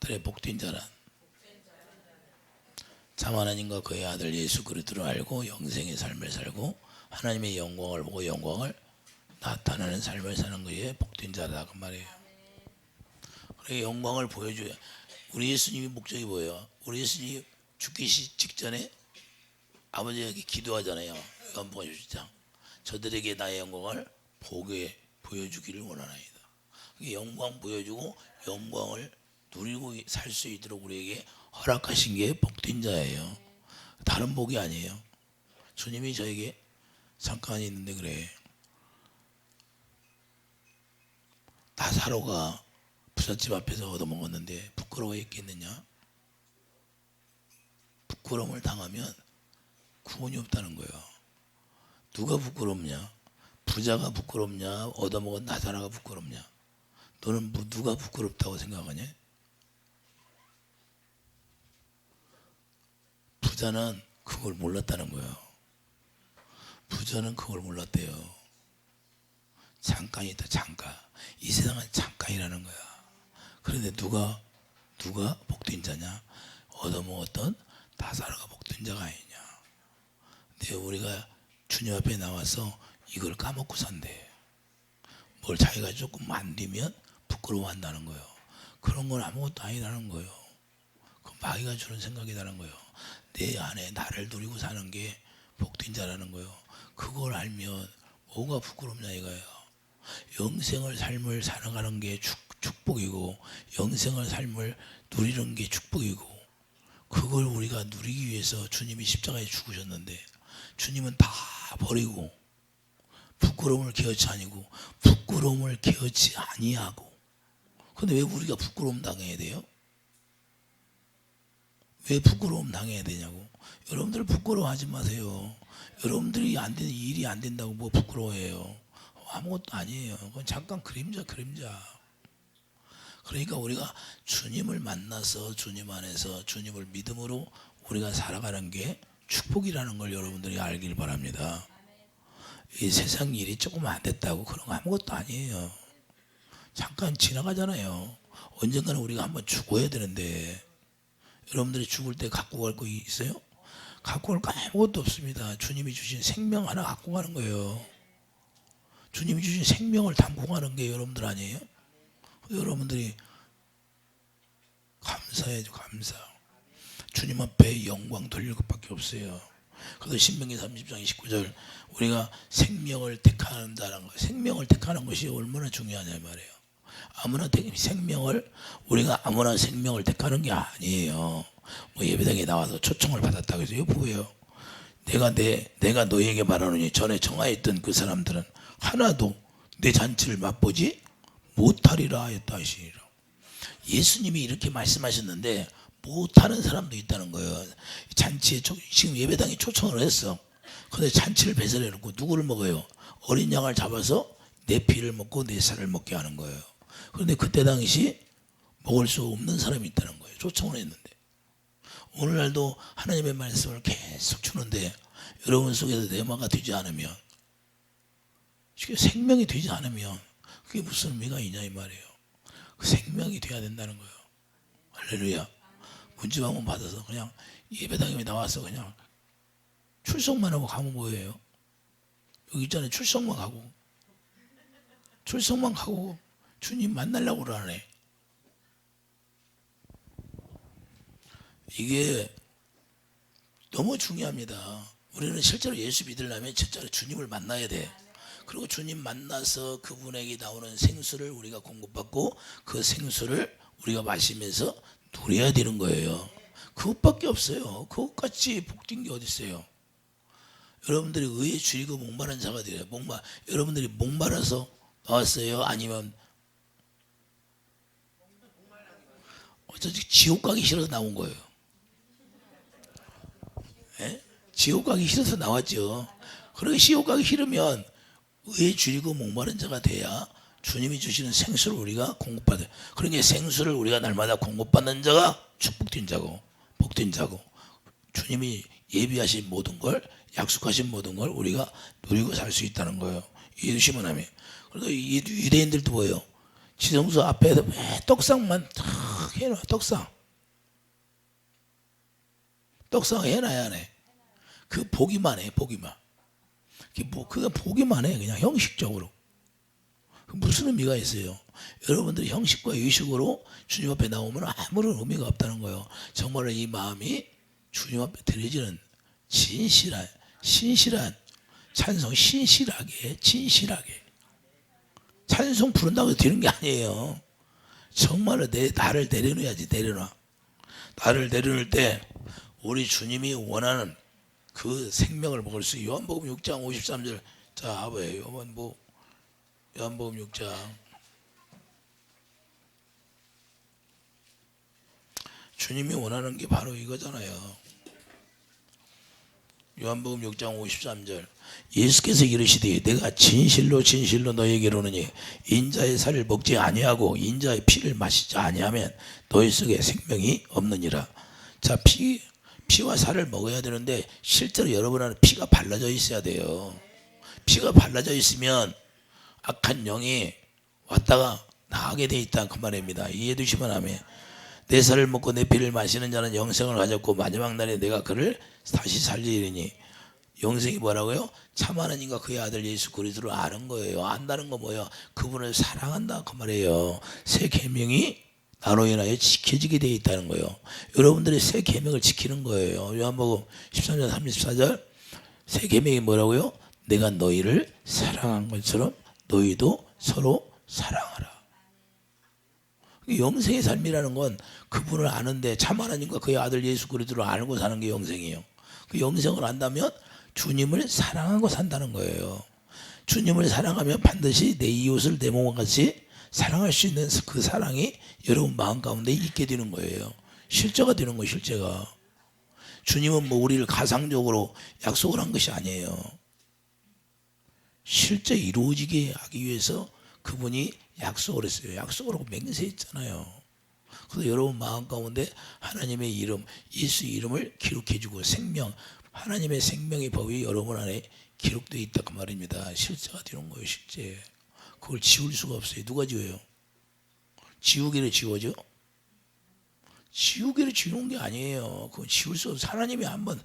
그래, 복된 자란 참 하나님과 그의 아들 예수 그리스도를 알고 영생의 삶을 살고 하나님의 영광을 보고 영광을 나타나는 삶을 사는 것이 복된 자다 그 말이에요. 그래, 영광을 보여줘야. 우리 예수님이 목적이 뭐예요? 우리 예수님이 죽기 직전에 아버지에게 기도하잖아요. 요한복음 16장 저들에게 나의 영광을 보여주기를 원하나이다. 영광 보여주고 영광을 누리고 살 수 있도록 우리에게 허락하신 게 복된 자예요. 다른 복이 아니에요. 주님이 저에게 잠깐 있는데 그래, 나사로가 부잣집 앞에서 얻어먹었는데 부끄러워했겠느냐? 부끄러움을 당하면 구원이 없다는 거예요. 누가 부끄럽냐? 부자가 부끄럽냐? 얻어먹은 나사로가 부끄럽냐? 너는 누가 부끄럽다고 생각하냐? 부자는 그걸 몰랐다는 거예요. 부자는 그걸 몰랐대요. 잠깐이다, 잠깐. 이 세상은 잠깐이라는 거야. 그런데 누가 복된 자냐? 얻어먹었던 나사로가 복된 자가 아니냐? 근데 우리가 주님 앞에 나와서 이걸 까먹고 산대. 뭘 자기가 조금 안 되면 부끄러워한다는 거예요. 그런 건 아무것도 아니라는 거예요. 그 마귀가 주는 생각이라는 거예요. 내 안에 나를 누리고 사는 게 복된 자라는 거예요. 그걸 알면 뭐가 부끄럽냐 이거예요. 영생을 삶을 살아가는 게 축복이고 영생을 삶을 누리는 게 축복이고, 그걸 우리가 누리기 위해서 주님이 십자가에 죽으셨는데 주님은 다 버리고 부끄러움을 개어치 아니고 부끄러움을 개어치 아니하고. 근데 왜 우리가 부끄러움 당해야 돼요? 왜 부끄러움 당해야 되냐고. 여러분들 부끄러워하지 마세요. 여러분들이 안 되는 일이 안 된다고 뭐 부끄러워해요. 아무것도 아니에요. 그건 잠깐 그림자. 그러니까 우리가 주님을 만나서 주님 안에서 주님을 믿음으로 우리가 살아가는 게 축복이라는 걸 여러분들이 알길 바랍니다. 이 세상 일이 조금 안 됐다고 그런 거 아무것도 아니에요. 잠깐 지나가잖아요. 언젠가는 우리가 한번 죽어야 되는데, 여러분들이 죽을 때 갖고 갈 거 있어요? 갖고 갈 거 아무것도 없습니다. 주님이 주신 생명 하나 갖고 가는 거예요. 주님이 주신 생명을 담고 가는 게 여러분들 아니에요? 여러분들이 감사해야죠. 감사. 주님 앞에 영광 돌릴 것밖에 없어요. 그래서 신명기 30장 29절 우리가 생명을 택한다는 거, 생명을 택하는 것이 얼마나 중요하냐 말이에요. 우리가 아무나 생명을 택하는 게 아니에요. 뭐 예배당에 나와서 초청을 받았다고 해서 이거 뭐예요? 내가 너에게 말하노니 전에 정하였던 그 사람들은 하나도 내 잔치를 맛보지 못하리라 하였다 하시니라. 예수님이 이렇게 말씀하셨는데 못하는 사람도 있다는 거예요. 잔치에 지금 예배당에 초청을 했어. 근데 잔치를 배설해 놓고 누구를 먹어요? 어린 양을 잡아서 내 피를 먹고 내 살을 먹게 하는 거예요. 그런데 그때 당시 먹을 수 없는 사람이 있다는 거예요. 초청을 했는데. 오늘날도 하나님의 말씀을 계속 주는데 여러분 속에서 내마가 되지 않으면, 생명이 되지 않으면 그게 무슨 의미가 있냐 이 말이에요. 그 생명이 돼야 된다는 거예요. 할렐루야. 문지방문 받아서 그냥 예배당에 나와서 그냥 출석만 하고 가면 뭐예요? 여기 있잖아요. 출석만 가고 주님 만나려고 그러네. 이게 너무 중요합니다. 우리는 실제로 예수 믿으려면 진짜로 주님을 만나야 돼. 그리고 주님 만나서 그분에게 나오는 생수를 우리가 공급받고 그 생수를 우리가 마시면서 누려야 되는 거예요. 그것밖에 없어요. 그것같이 복된 게 어디 있어요? 여러분들이 의에 줄이고 목마른 자가 되어요. 여러분들이 목마라서 나왔어요? 아니면 어쩌지 지옥 가기 싫어서 나온 거예요? 예? 지옥 가기 싫어서 나왔죠. 그러게 지옥 가기 싫으면 의에 줄이고 목마른 자가 돼야 주님이 주시는 생수를 우리가 공급받아요. 그러니까 생수를 우리가 날마다 공급받는 자가 축복된 자고 복된 자고, 주님이 예비하신 모든 걸, 약속하신 모든 걸 우리가 누리고 살 수 있다는 거예요. 이해주시면 하면. 그러니까 유대인들도 뭐예요? 지성소 앞에서 왜 떡상만 탁 해놔. 떡상 해놔야 안 해. 그 보기만 해. 보기만. 그거 보기만 해. 그냥 형식적으로. 무슨 의미가 있어요? 여러분들이 형식과 의식으로 주님 앞에 나오면 아무런 의미가 없다는 거예요. 정말로 이 마음이 주님 앞에 드려지는 신실한 찬송, 진실하게 찬송 부른다고 되는 게 아니에요. 정말로 나를 내려놓아야지. 나를 내려놓을 때 우리 주님이 원하는 그 생명을 먹을 수 있어요. 요한복음 6장 53절. 자, 봐봐요. 요한복음 6장. 주님이 원하는 게 바로 이거잖아요. 요한복음 6장 53절. 예수께서 이르시되 내가 진실로 너희에게 이르노니 인자의 살을 먹지 아니하고 인자의 피를 마시지 아니하면 너희 속에 생명이 없느니라. 자, 피와 살을 먹어야 되는데 실제로 여러분 안에 피가 발라져 있어야 돼요. 피가 발라져 있으면 악한 영이 왔다가 나가게 돼 있다 그 말입니다. 이해해 주시면 아멘. 내 살을 먹고 내 피를 마시는 자는 영생을 가졌고 마지막 날에 내가 그를 다시 살리리니. 영생이 뭐라고요? 참 하나님과 그의 아들 예수 그리스도를 아는 거예요. 안다는 거 뭐예요? 그분을 사랑한다 그 말이에요. 새 계명이 나로 인하여 지켜지게 되어 있다는 거예요. 여러분들이 새 계명을 지키는 거예요. 요한복음 13절 34절. 새 계명이 뭐라고요? 내가 너희를 사랑한 것처럼 너희도 서로 사랑하라. 영생의 삶이라는 건 그분을 아는데 참 하나님과 그의 아들 예수 그리스도를 알고 사는 게 영생이에요. 그 영생을 안다면 주님을 사랑하고 산다는 거예요. 주님을 사랑하면 반드시 내 이웃을 내 몸과 같이 사랑할 수 있는 그 사랑이 여러분 마음 가운데 있게 되는 거예요. 실제가 되는 거예요. 실제가. 주님은 뭐 우리를 가상적으로 약속을 한 것이 아니에요. 실제 이루어지게 하기 위해서 그분이 약속을 했어요. 약속을 하고 맹세했잖아요. 그래서 여러분 마음 가운데 하나님의 이름, 예수 이름을 기록해주고 하나님의 생명의 법이 여러분 안에 기록되어 있다 그 말입니다. 실제가 되는 거예요. 실제. 그걸 지울 수가 없어요. 누가 지워요? 지우개를 지워져? 지우개를 지우는 게 아니에요. 그건 지울 수 없어요. 하나님이 한번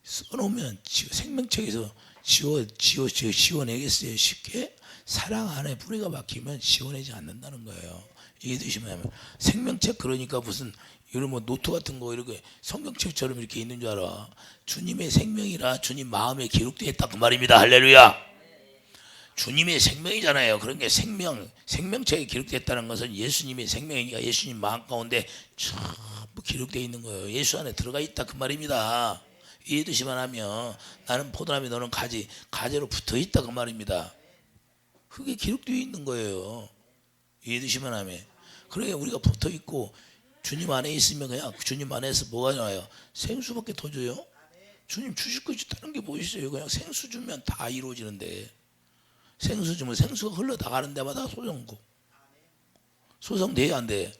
써놓으면 생명책에서 지워내겠어요. 쉽게? 사랑 안에 뿌리가 박히면 지워내지 않는다는 거예요. 이해되시면 생명책 그러니까 무슨 이런 뭐 노트 같은 거 이렇게 성경책처럼 이렇게 있는 줄 알아. 주님의 생명이라 주님 마음에 기록되어 있다 그 말입니다. 할렐루야. 주님의 생명이잖아요. 그런 게 생명책에 기록됐다는 것은 예수님의 생명이니까 예수님 마음 가운데 전부 기록되어 있는 거예요. 예수 안에 들어가 있다 그 말입니다. 이해되시면 하면 나는 포도나무 너는 가지로 붙어 있다 그 말입니다. 그게 기록되어 있는 거예요. 이해되시면 하면. 그러니까 우리가 붙어 있고 주님 안에 있으면 그냥 주님 안에서 뭐가 나와요? 생수밖에 더 줘요? 주님 주실 것이 다른 게 뭐 있어요? 그냥 생수 주면 다 이루어지는데 생수 주면 생수가 흘러나가는 데마다 소송돼야 안 돼?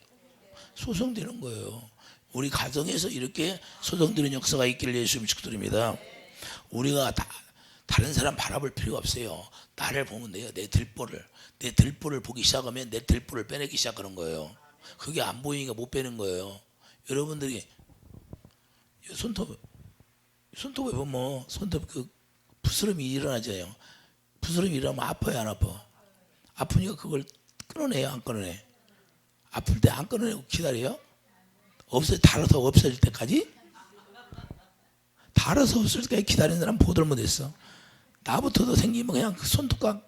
소송되는 거예요. 우리 가정에서 이렇게 소송되는 역사가 있기를 예수님 축복드립니다. 우리가 다른 사람 바라볼 필요가 없어요. 나를 보면 돼요. 내 들보를 보기 시작하면 내 들보를 빼내기 시작하는 거예요. 그게 안 보이니까 못 빼는 거예요. 여러분들이 손톱에 보면 손톱 그 부스럼이 일어나잖아요. 부스럼이 일어나면 아파요, 안 아파? 아프니까 그걸 끊어내요, 안 끊어내? 아플 때 안 끊어내고 기다려요? 달아서 없어질 때까지? 달아서 없을 때까지 기다리는 사람 보들 못했어. 나부터도 생기면 그냥 그 손톱각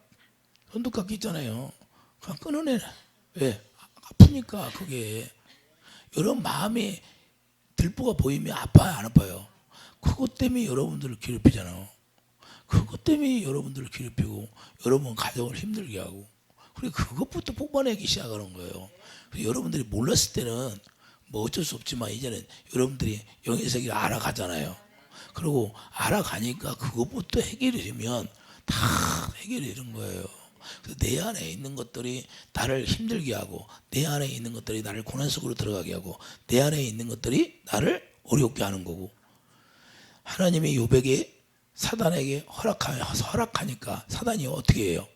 있잖아요. 그냥 끊어내. 왜? 아프니까 그게. 여러분 마음에 들보가 보이면 아파요, 안 아파요? 그것 때문에 여러분들을 괴롭히잖아요. 그것 때문에 여러분들을 괴롭히고 여러분 가정을 힘들게 하고 그리고 그것부터 뽑아내기 시작하는 거예요. 여러분들이 몰랐을 때는 뭐 어쩔 수 없지만 이제는 여러분들이 영의 세계를 알아가잖아요. 그리고 알아가니까 그것부터 해결이 되면 다 해결이 되는 거예요. 그래서 내 안에 있는 것들이 나를 힘들게 하고 내 안에 있는 것들이 나를 고난 속으로 들어가게 하고 내 안에 있는 것들이 나를 어렵게 하는 거고 하나님이 욥에게 사단에게 허락하니까 사단이 어떻게 해요?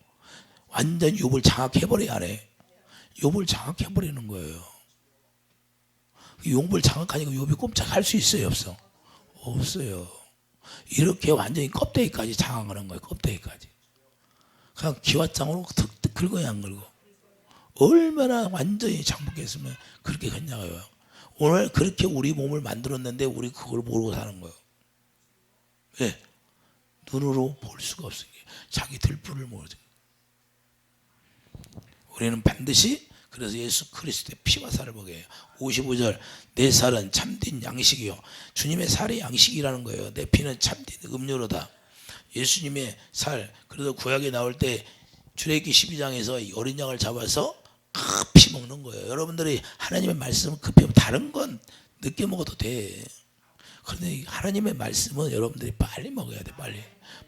완전 욥을 장악해버려야 해. 욥을 장악해버리는 거예요. 용불 장악하니까 욥이 꼼짝할 수 있어요, 없어? 없어요. 이렇게 완전히 껍데기까지 장악하는 거예요. 껍데기까지. 그냥 기왓장으로 득득 긁어야 안 긁어. 얼마나 완전히 장복했으면 그렇게 했냐고요. 오늘 그렇게 우리 몸을 만들었는데 우리 그걸 모르고 사는 거예요. 왜? 눈으로 볼 수가 없어요. 자기 들풀을 모르죠. 우리는 반드시 그래서 예수 그리스도의 피와 살을 먹여야 해요. 55절 내 살은 참된 양식이요. 주님의 살이 양식이라는 거예요. 내 피는 참된 음료로다. 예수님의 살. 그래서 구약에 나올 때 출애굽기 12장에서 어린 양을 잡아서 급히 먹는 거예요. 여러분들이 하나님의 말씀을 급히 먹으면 다른 건 늦게 먹어도 돼. 그런데 하나님의 말씀은 여러분들이 빨리 먹어야 돼.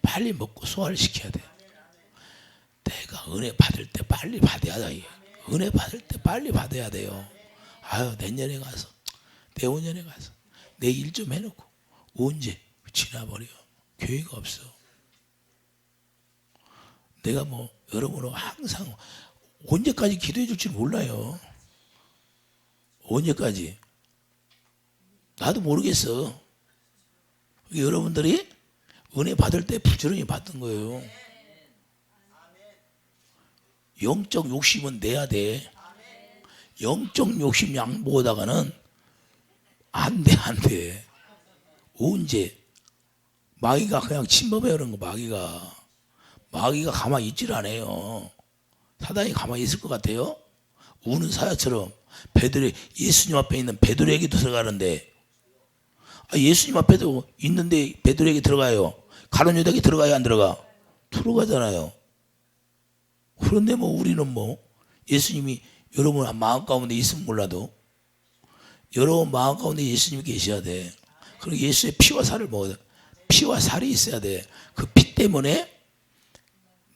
빨리 먹고 소화를 시켜야 돼. 내가 은혜 받을 때 빨리 받아야 돼. 은혜 받을 때 빨리 받아야 돼요. 아유, 내년에 가서, 내후년에 가서, 내 일 좀 해놓고, 언제 지나버려. 교회가 없어. 내가 뭐, 여러분은 항상, 언제까지 기도해 줄지 몰라요. 언제까지? 나도 모르겠어. 여러분들이 은혜 받을 때 부지런히 받는 거예요. 영적 욕심은 내야 돼. 영적 욕심 양보하다가는 안 돼. 언제? 마귀가 그냥 침범해 오는 거. 마귀가 가만히 있질 않아요. 사단이 가만히 있을 것 같아요? 우는 사자처럼 예수님 앞에 있는 베드로에게도 들어가는데, 예수님 앞에도 있는데 베드로에게 들어가요. 가룟 유다에게 들어가요, 안 들어가? 들어가잖아요. 그런데 뭐 우리는 뭐 예수님이 여러분 마음 가운데 있으면 몰라도 여러분 마음 가운데 예수님이 계셔야 돼. 그리고 예수의 피와 살을 먹어야 돼. 피와 살이 있어야 돼. 그 피 때문에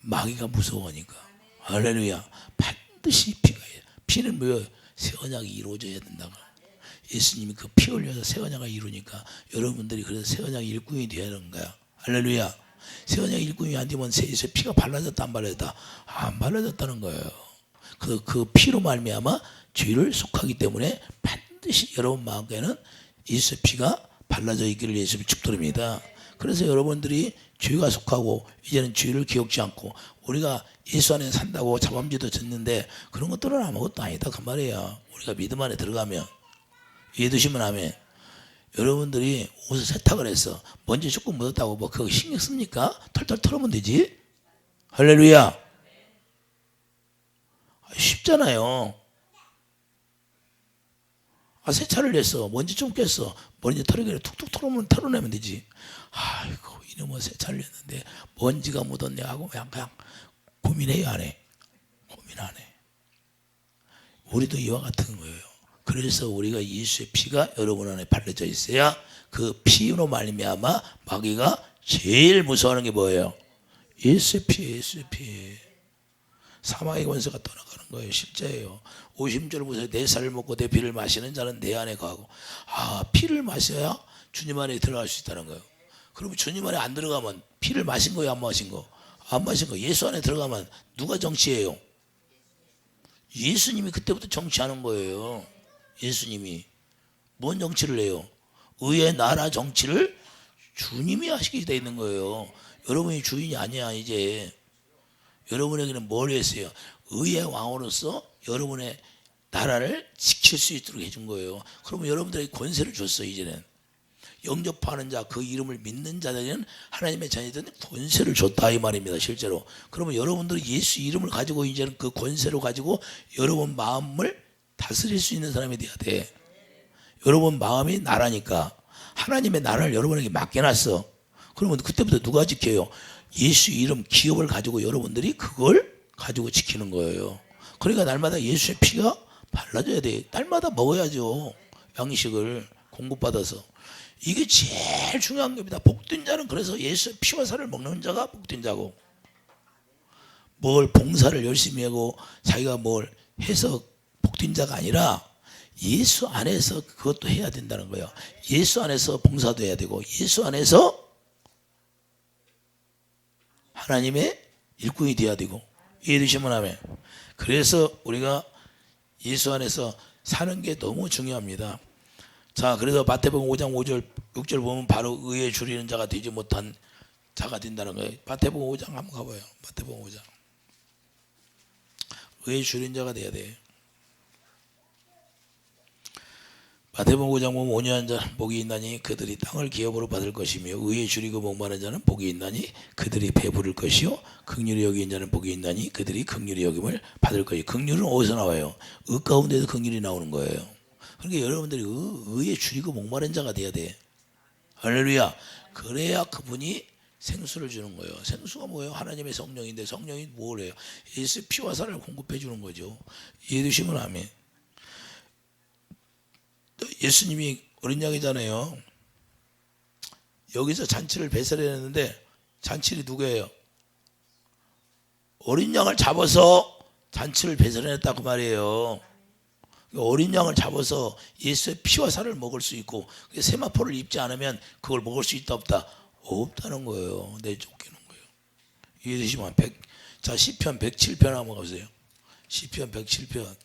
마귀가 무서워하니까. 할렐루야. 반드시 피는 뭐예요? 새 언약이 이루어져야 된다고. 예수님이 그 피 흘려서 새 언약을 이루니까 여러분들이 그래서 새 언약 일꾼이 되어야 하는 거야. 할렐루야. 새 언약 일꾼이 안 되면 예수의 피가 발라졌다 안 발라졌다? 안 발라졌다는 거예요. 그 피로 말미암아 죄를 속하기 때문에 반드시 여러분 마음에는 예수의 피가 발라져 있기를 예수님이 축도합니다. 그래서 여러분들이 죄가 속하고 이제는 죄를 기억지 않고 우리가 예수 안에 산다고 자범죄도 졌는데 그런 것들은 아무것도 아니다 그 말이에요. 우리가 믿음 안에 들어가면. 이해되시면 아멘. 여러분들이 옷을 세탁을 했어. 먼지 조금 묻었다고 뭐 그거 신경 씁니까? 털털 털으면 되지. 할렐루야. 쉽잖아요. 세차를 했어. 먼지 좀 꼈어. 먼지 털어내면 툭툭 털어내면 되지. 아이고 이놈의 세차를 했는데 먼지가 묻었네 하고 그냥 고민해요 안 해? 고민 안 해. 우리도 이와 같은 거예요. 그래서 우리가 예수의 피가 여러분 안에 발려져 있어야 그 피로 말미암아 마귀가 제일 무서워하는 게 뭐예요? 예수의 피. 사망의 권세가 떠나가는 거예요. 실제예요. 50절부터 내 살을 먹고 내 피를 마시는 자는 내 안에 거하고. 피를 마셔야 주님 안에 들어갈 수 있다는 거예요. 그러면 주님 안에 안 들어가면 피를 마신 거예요? 안 마신 거? 안 마신 거. 예수 안에 들어가면 누가 정치해요? 예수님이 그때부터 정치하는 거예요. 예수님이. 뭔 정치를 해요? 의의 나라 정치를 주님이 하시게 되어 있는 거예요. 여러분이 주인이 아니야 이제. 여러분에게는 뭘 했어요? 의의 왕으로서 여러분의 나라를 지킬 수 있도록 해준 거예요. 그러면 여러분들에게 권세를 줬어요. 이제는 영접하는 자, 그 이름을 믿는 자들은 하나님의 자녀들은 권세를 줬다 이 말입니다. 실제로. 그러면 여러분들이 예수 이름을 가지고 이제는 그 권세로 가지고 여러분 마음을 다스릴 수 있는 사람이 돼야 돼. 여러분 마음이 나라니까 하나님의 나라를 여러분에게 맡겨놨어. 그러면 그때부터 누가 지켜요? 예수 이름 기업을 가지고 여러분들이 그걸 가지고 지키는 거예요. 그러니까 날마다 예수의 피가 발라져야 돼. 날마다 먹어야죠. 양식을 공급받아서. 이게 제일 중요한 겁니다. 복된 자는 그래서 예수의 피와 살을 먹는 자가 복된 자고, 뭘 봉사를 열심히 하고 자기가 뭘 해서 복된 자가 아니라 예수 안에서 그것도 해야 된다는 거예요. 예수 안에서 봉사도 해야 되고 예수 안에서 하나님의 일꾼이 되어야 되고. 이해되시면 아멘. 그래서 우리가 예수 안에서 사는 게 너무 중요합니다. 자, 그래서 마태복음 5장 5절 6절 보면 바로 의에 줄이는 자가 되지 못한 자가 된다는 거예요. 마태복음 5장 한번 가봐요. 마태복음 5장. 의에 줄이는 자가 돼야 돼. 마태복음 5장 보면 온유한 자는 복이 있나니 그들이 땅을 기업으로 받을 것이며 의에 줄이고 목마른 자는 복이 있나니 그들이 배부를 것이요 긍휼히 여기는 자는 복이 있나니 그들이 긍휼히 여김을 받을 것이요. 긍휼은 어디서 나와요? 의 가운데서 긍휼이 나오는 거예요. 그러니까 여러분들이 의에 줄이고 목마른 자가 돼야 돼. 할렐루야. 그래야 그분이 생수를 주는 거예요. 생수가 뭐예요? 하나님의 성령인데 성령이 뭘 해요? 예수의 피와 살을 공급해 주는 거죠. 이해되시면 아멘. 예수님이 어린 양이잖아요. 여기서 잔치를 배설했는데 잔치를 누구예요? 어린 양을 잡아서 잔치를 배설했다고 말이에요. 어린 양을 잡아서 예수의 피와 살을 먹을 수 있고 세마포를 입지 않으면 그걸 먹을 수 있다 없다? 없다는 거예요. 내쫓기는 거예요. 이해되시면 자, 시편 107편 한번 가보세요. 시편 107편.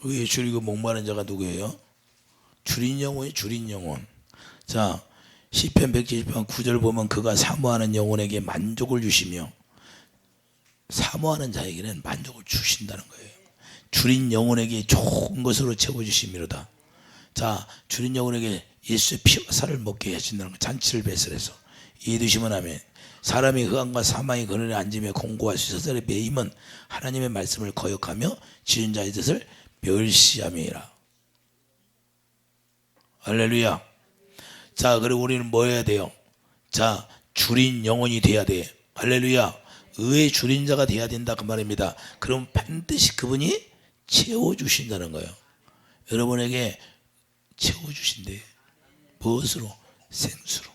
의에 줄이고 목마른 자가 누구예요? 줄인 영혼이 줄인 영혼. 자, 시편 170편 9절 보면 그가 사모하는 영혼에게 만족을 주시며 사모하는 자에게는 만족을 주신다는 거예요. 줄인 영혼에게 좋은 것으로 채워주심이로다. 자, 줄인 영혼에게 예수의 피와 살을 먹게 하신다는 거. 잔치를 배설해서. 이해되시면 아멘. 사람이 흑암과 사망의 그늘에 앉으며 공고와 수사설에 매임은 하나님의 말씀을 거역하며 지은 자의 뜻을 멸시함이라. 할렐루야. 자, 그리고 우리는 뭐 해야 돼요? 자, 줄인 영혼이 돼야 돼. 할렐루야. 의의 줄인 자가 돼야 된다 그 말입니다. 그럼 반드시 그분이 채워주신다는 거예요. 여러분에게 채워주신대. 무엇으로? 생수로.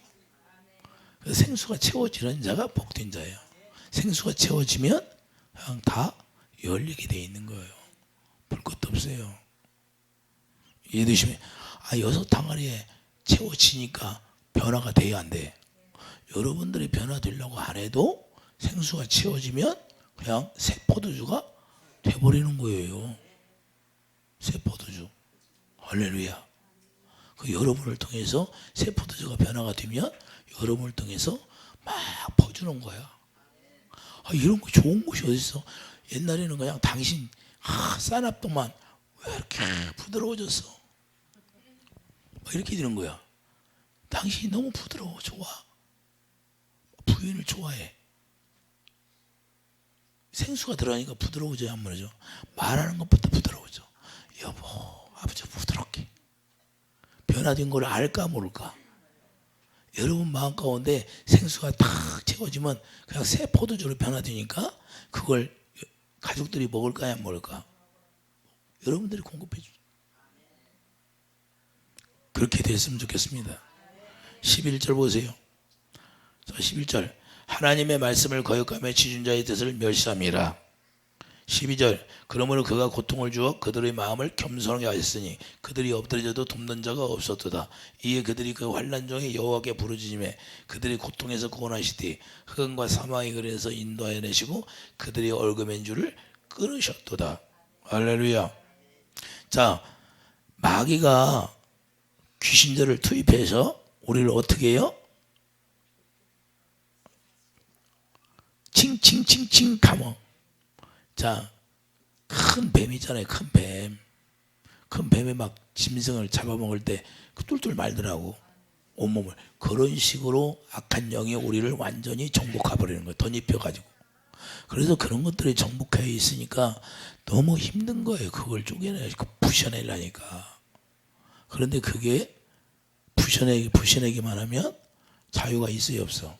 생수가 채워지는 자가 복된 자예요. 생수가 채워지면 그냥 다 열리게 돼 있는 거예요. 볼 것도 없어요. 이해되시면 여섯 항아리에 채워지니까 변화가 돼야 안 돼. 여러분들이 변화되려고 안 해도 생수가 채워지면 그냥 새 포도주가 돼버리는 거예요. 새 포도주. 할렐루야. 그 여러분을 통해서 새 포도주가 변화가 되면 여러분을 통해서 막 퍼주는 거야. 이런 거 좋은 곳이 어디 있어? 옛날에는 그냥 당신 쌀납동만 왜 이렇게 부드러워졌어? 이렇게 되는 거야. 당신이 너무 부드러워. 좋아. 부인을 좋아해. 생수가 들어가니까 부드러워져야 안 말이죠. 말하는 것부터 부드러워져. 여보, 아버지 부드럽게. 변화된 걸 알까 모를까? 여러분 마음 가운데 생수가 탁 채워지면 그냥 새 포도주로 변화되니까 그걸 가족들이 먹을까야 안 먹을까? 여러분들이 공급해 주죠. 그렇게 됐으면 좋겠습니다. 11절 보세요. 자, 11절. 하나님의 말씀을 거역하며 지준 자의 뜻을 멸시함이라. 12절. 그러므로 그가 고통을 주어 그들의 마음을 겸손하게 하셨으니 그들이 엎드려져도 돕는 자가 없었도다. 이에 그들이 그 환난 중에 여호와께 부르짖음에 그들이 고통에서 구원하시되 흑암과 사망의 그늘에서 인도하여 내시고 그들이 얽어맨 줄을 끊으셨도다. 할렐루야. 자, 마귀가 귀신들을 투입해서 우리를 어떻게 해요? 칭칭칭칭 감어. 자, 큰 뱀이잖아요. 큰 뱀. 큰 뱀이 막 짐승을 잡아먹을 때 뚫뚫 말더라고. 온몸을. 그런 식으로 악한 영이 우리를 완전히 정복해버리는 거예요. 덧입혀가지고. 그래서 그런 것들이 정복해 있으니까 너무 힘든 거예요. 그걸 부셔내려니까. 그런데 그게 부셔내기만 하면 자유가 있어요, 없어?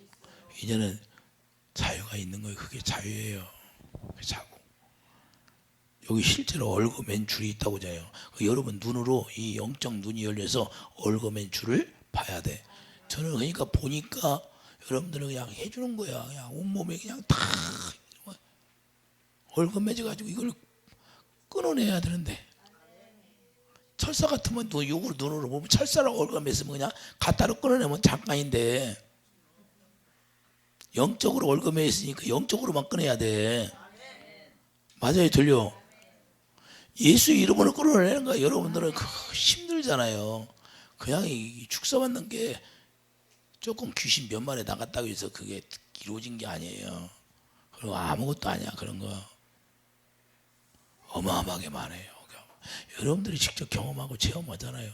이제는 자유가 있는 거예요. 그게 자유예요. 자고. 여기 실제로 얽어맨 줄이 있다고 해요. 여러분 눈으로 이 영적 눈이 열려서 얽어맨 줄을 봐야 돼. 저는 그러니까 보니까 여러분들은 그냥 해주는 거야. 그냥 온몸에 그냥 다 얽어매져 가지고 이걸 끊어내야 되는데 철사 같으면 너 욕으로 눈으로 보면 철사라고 월급했으면 그냥 갖다로 끊어내면 잠깐인데 영적으로 월급에 있으니까 영적으로만 꺼내야 돼. 맞아요, 들려? 예수 이름으로 끌어내는 거야. 여러분들은 힘들잖아요. 그냥 이 축사받는 게 조금 귀신 몇 마리 나갔다고 해서 그게 이루어진 게 아니에요. 그리고 아무것도 아니야. 그런 거 어마어마하게 많아요. 여러분들이 직접 경험하고 체험하잖아요.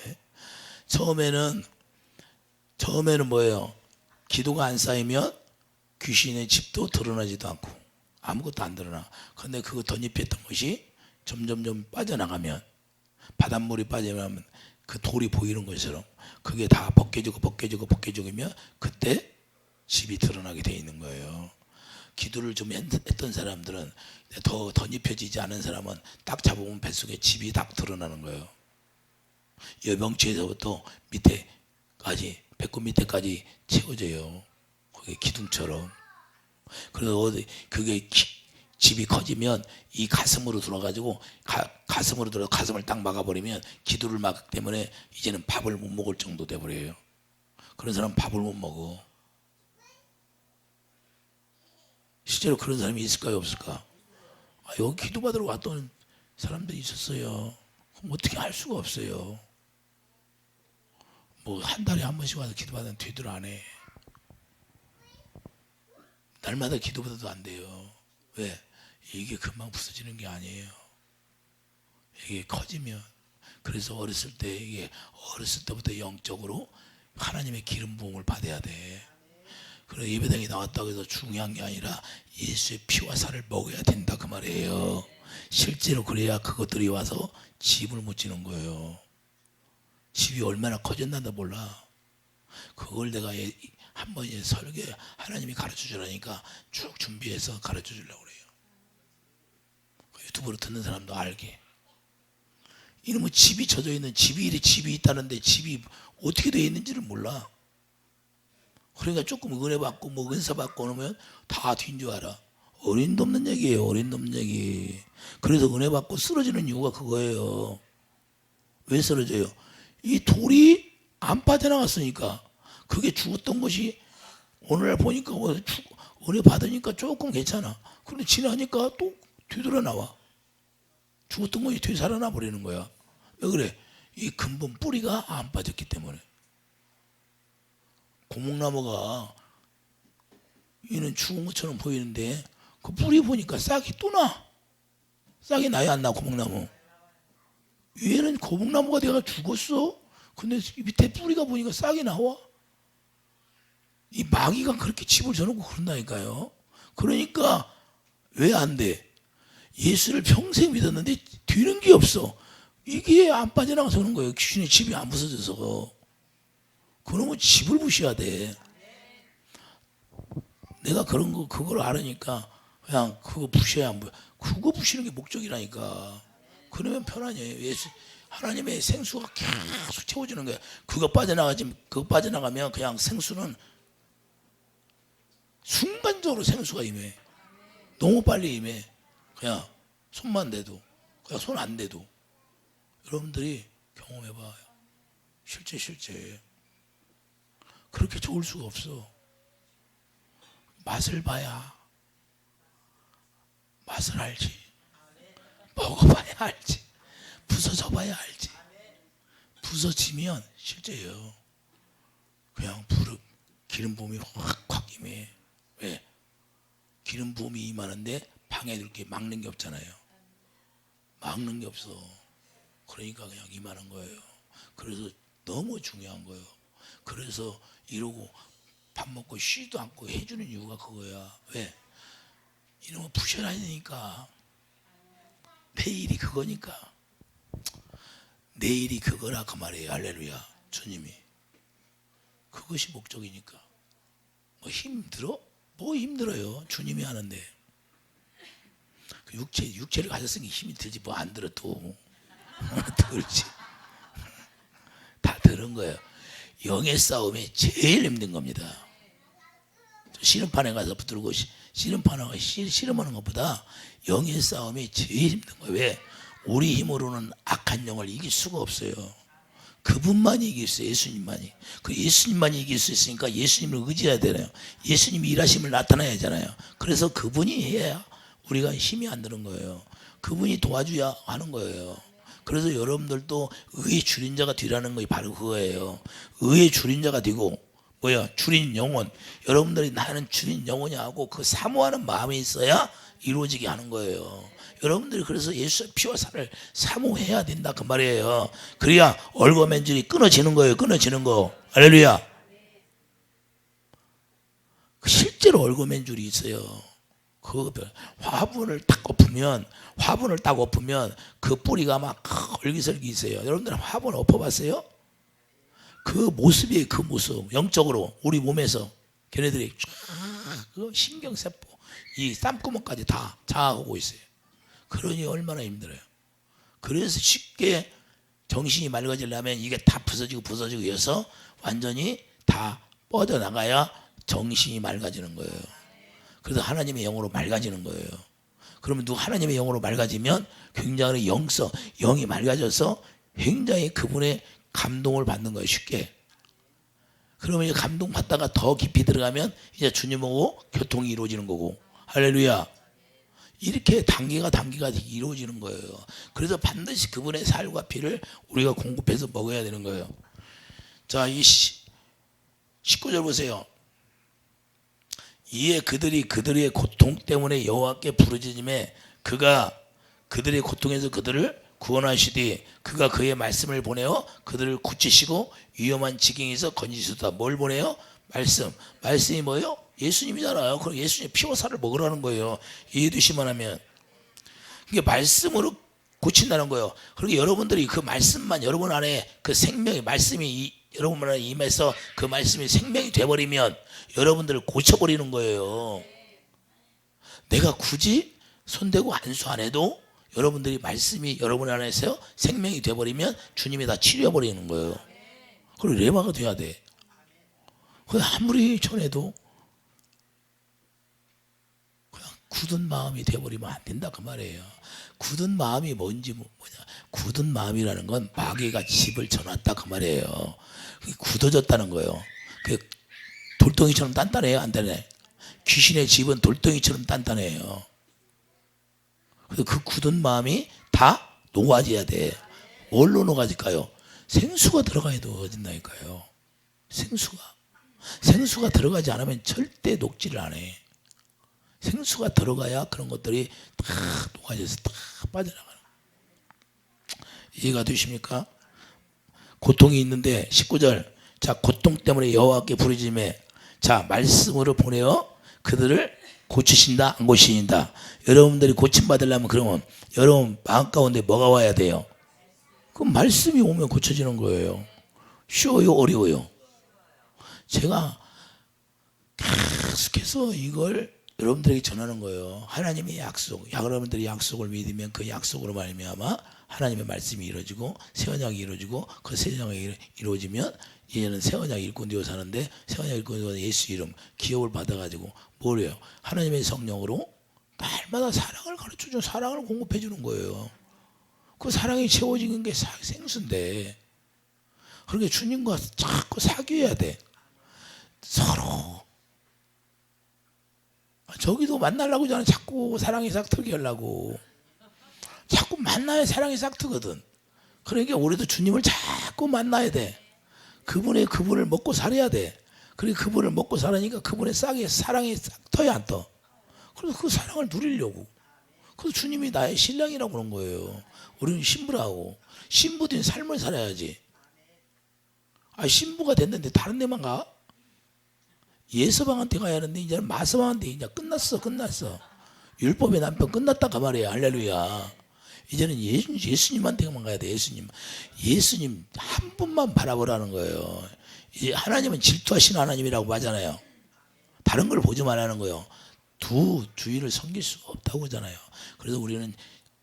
네? 처음에는 뭐예요? 기도가 안 쌓이면 귀신의 집도 드러나지도 않고 아무것도 안 드러나. 그런데 그거 덧입혔던 것이 점점점 빠져나가면 바닷물이 빠져나가면 그 돌이 보이는 것처럼 그게 다 벗겨지면 그때 집이 드러나게 돼 있는 거예요. 기도를 좀 했던 사람들은 더 덧입혀지지 않은 사람은 딱 잡으면 뱃속에 집이 딱 드러나는 거예요. 여명치에서부터 밑에까지 배꼽 밑에까지 채워져요. 그게 기둥처럼. 그래서 그게 집이 커지면 이 가슴으로 들어가지고 가슴으로 들어 가슴을 딱 막아버리면 기도를 막기 때문에 이제는 밥을 못 먹을 정도 돼버려요. 그런 사람은 밥을 못 먹어. 실제로 그런 사람이 있을까요, 없을까? 여기 기도받으러 왔던 사람들이 있었어요. 그럼 어떻게 할 수가 없어요. 뭐 한 달에 한 번씩 와서 기도받으면 되들 안 해. 날마다 기도받아도 안 돼요. 왜? 이게 금방 부서지는 게 아니에요. 이게 커지면. 그래서 어렸을 때부터 영적으로 하나님의 기름 부음을 받아야 돼. 그래서 예배당에 나왔다고 해서 중요한 게 아니라 예수의 피와 살을 먹어야 된다 그 말이에요. 실제로 그래야 그것들이 와서 집을 못 지는 거예요. 집이 얼마나 커졌나도 몰라. 그걸 내가 한번 설교 하나님이 가르쳐 주라니까 쭉 준비해서 가르쳐 주려고 그래요. 유튜브로 듣는 사람도 알게. 이놈의 집이 젖어 있는 집이 있다는데 집이 어떻게 되어 있는지를 몰라. 그러니까 조금 은혜 받고 뭐 은사 받고 오면 다 뒤인 줄 알아. 어림도 없는 얘기예요. 어림도 없는 얘기. 그래서 은혜 받고 쓰러지는 이유가 그거예요. 왜 쓰러져요? 이 돌이 안 빠져나갔으니까. 그게 죽었던 것이 오늘날 보니까 은혜 받으니까 조금 괜찮아. 그런데 지나니까 또 뒤돌아 나와. 죽었던 것이 되살아나 버리는 거야. 왜 그래? 이 근본 뿌리가 안 빠졌기 때문에. 고목나무가 얘는 죽은 것처럼 보이는데 그 뿌리 보니까 싹이 또 나. 싹이 나야 안 나, 고목나무. 얘는 고목나무가 내가 죽었어. 근데 밑에 뿌리가 보니까 싹이 나와. 이 마귀가 그렇게 집을 져놓고 그런다니까요. 그러니까 왜 안 돼? 예수를 평생 믿었는데 되는 게 없어. 이게 안 빠져나가서 그런 거예요. 귀신의 집이 안 부서져서. 그러면 집을 부셔야 돼. 내가 그걸 알으니까 그냥 그거 부셔야 안 보여. 그거 부시는 게 목적이라니까. 그러면 편하냐. 예수 하나님의 생수가 계속 채워주는 거야. 그거 빠져나가면 그냥 생수는 순간적으로 생수가 임해. 너무 빨리 임해. 그냥 손만 대도, 그냥 손 안 대도. 여러분들이 경험해봐요. 실제. 그렇게 좋을 수가 없어. 맛을 봐야 맛을 알지. 먹어봐야 알지. 부서져 봐야 알지. 부서지면 실제예요. 그냥 기름 부음이 확 임해. 왜? 기름 부음이 임하는데 방해될 게 막는 게 없잖아요. 막는 게 없어. 그러니까 그냥 임하는 거예요. 그래서 너무 중요한 거예요. 그래서 이러고 밥 먹고 쉬지도 않고 해주는 이유가 그거야. 왜? 이러면 부셔야 되니까. 내일이 그거니까. 내일이 그거라 그 말이에요. 할렐루야. 주님이. 그것이 목적이니까. 뭐 힘들어? 뭐 힘들어요. 주님이 하는데. 그 육체를 가졌으니 힘이 들지 뭐 안 들어 또. 들지. 다 들은 거예요. 영의 싸움이 제일 힘든 겁니다. 씨름판에 가서 붙들고 씨름판하고 씨름하는 것보다 영의 싸움이 제일 힘든 거예요. 왜? 우리 힘으로는 악한 영을 이길 수가 없어요. 그분만이 이길 수 있어요. 예수님만이. 그 예수님만이 이길 수 있으니까 예수님을 의지해야 되나요? 예수님이 일하심을 나타나야 하잖아요. 그래서 그분이 해야 우리가 힘이 안 드는 거예요. 그분이 도와줘야 하는 거예요. 그래서 여러분들도 의의 줄임자가 되라는 것이 바로 그거예요. 의의 줄임자가 되고 줄인 영혼. 여러분들이 나는 줄인 영혼이 하고 그 사모하는 마음이 있어야 이루어지게 하는 거예요. 여러분들이 그래서 예수의 피와 살을 사모해야 된다 그 말이에요. 그래야 얼거맨줄이 끊어지는 거예요. 끊어지는 거. 할렐루야. 실제로 얼거맨줄이 있어요. 그 화분을 딱 엎으면 그 뿌리가 막 얼기설기 있어요. 여러분들 화분 엎어봤어요? 그 모습이에요. 그 모습. 영적으로 우리 몸에서 걔네들이 그 신경세포 이 땀구멍까지 다 자아오고 있어요. 그러니 얼마나 힘들어요. 그래서 쉽게 정신이 맑아지려면 이게 다 부서지고 해서 완전히 다 뻗어나가야 정신이 맑아지는 거예요. 그래서 하나님의 영으로 맑아지는 거예요. 그러면 하나님의 영으로 맑아지면 굉장히 영이 맑아져서 굉장히 그분의 감동을 받는 거예요. 쉽게. 그러면 이제 감동 받다가 더 깊이 들어가면 이제 주님하고 교통이 이루어지는 거고. 할렐루야. 이렇게 단계가 이루어지는 거예요. 그래서 반드시 그분의 살과 피를 우리가 공급해서 먹어야 되는 거예요. 자, 이 19절 보세요. 이에 그들의 고통 때문에 여호와께 부르짖음에 그가 그들의 고통에서 그들을 구원하시되 그가 그의 말씀을 보내어 그들을 고치시고 위험한 지경에서 건지시다. 뭘 보내요? 말씀이 뭐예요? 예수님이잖아요. 그럼 예수님 피와 살을 먹으라는 거예요. 이해되시면 하면 이게 말씀으로 고친다는 거예요. 그러니까 여러분들이 그 말씀만 여러분 안에 그 생명의 말씀이 여러분 안에 임해서 그 말씀이 생명이 돼버리면 여러분들을 고쳐버리는 거예요. 내가 굳이 손대고 안수 안 해도 여러분들이 말씀이 여러분 안에서 생명이 돼버리면 주님이 다 치료해버리는 거예요. 그리고 레마가 돼야 돼. 아무리 전해도 그냥 굳은 마음이 돼버리면 안 된다 그 말이에요. 굳은 마음이 뭐냐? 굳은 마음이라는 건 마귀가 집을 쳐놨다 그 말이에요. 그게 굳어졌다는 거예요. 그게 돌덩이처럼 단단해요, 안 단단해? 귀신의 집은 돌덩이처럼 단단해요. 그래서 그 굳은 마음이 다 녹아져야 돼. 뭘로 녹아질까요? 생수가 들어가야 녹아진다니까요. 생수가 들어가지 않으면 절대 녹지를 않아. 생수가 들어가야 그런 것들이 다 녹아져서 다 빠져나가는. 이해가 되십니까? 고통이 있는데 19절. 자, 고통 때문에 여호와께 부르짖음에 자, 말씀으로 보내어 그들을 고치신다 안 고치신다. 여러분들이 고침받으려면 그러면 여러분 마음 가운데 뭐가 와야 돼요? 그 말씀이 오면 고쳐지는 거예요. 쉬워요 어려워요? 제가 계속해서 이걸 여러분들에게 전하는 거예요. 하나님의 약속. 여러분들이 약속을 믿으면 그 약속으로 말미암아 하나님의 말씀이 이루어지고 새 언약이 이루어지고 그 새 언약이 이루어지면 이제는 새 언약 일꾼 되어 사는데 새 언약 일꾼 되어 예수 이름 기업을 받아가지고 뭘 해요? 하나님의 성령으로 날마다 사랑을 가르쳐주고 사랑을 공급해 주는 거예요. 그 사랑이 채워지는 게 생수인데 그러니까 주님과 자꾸 사귀어야 돼. 서로. 저기도 만나려고 저는 자꾸 사랑이 싹트게 하려고. 자꾸 만나야 사랑이 싹트거든. 그러니까 우리도 주님을 자꾸 만나야 돼. 그분을 먹고 살아야 돼. 그리고 그분을 먹고 살으니까 그분의 사랑이 싹 터야 안 떠. 그래서 그 사랑을 누리려고. 그래서 주님이 나의 신랑이라고 그런 거예요. 우리는 신부라고. 신부된 삶을 살아야지. 신부가 됐는데 다른 데만 가? 예서방한테 가야 하는데 이제는 마서방한테 이제 끝났어. 율법의 남편 끝났다 그 말이에요. 할렐루야. 이제는 예수님한테만 가야 돼. 예수님 한 분만 바라보라는 거예요. 이제 하나님은 질투하시는 하나님이라고 하잖아요. 다른 걸 보지 말라는 거예요. 두 주인을 섬길 수가 없다고 하잖아요. 그래서 우리는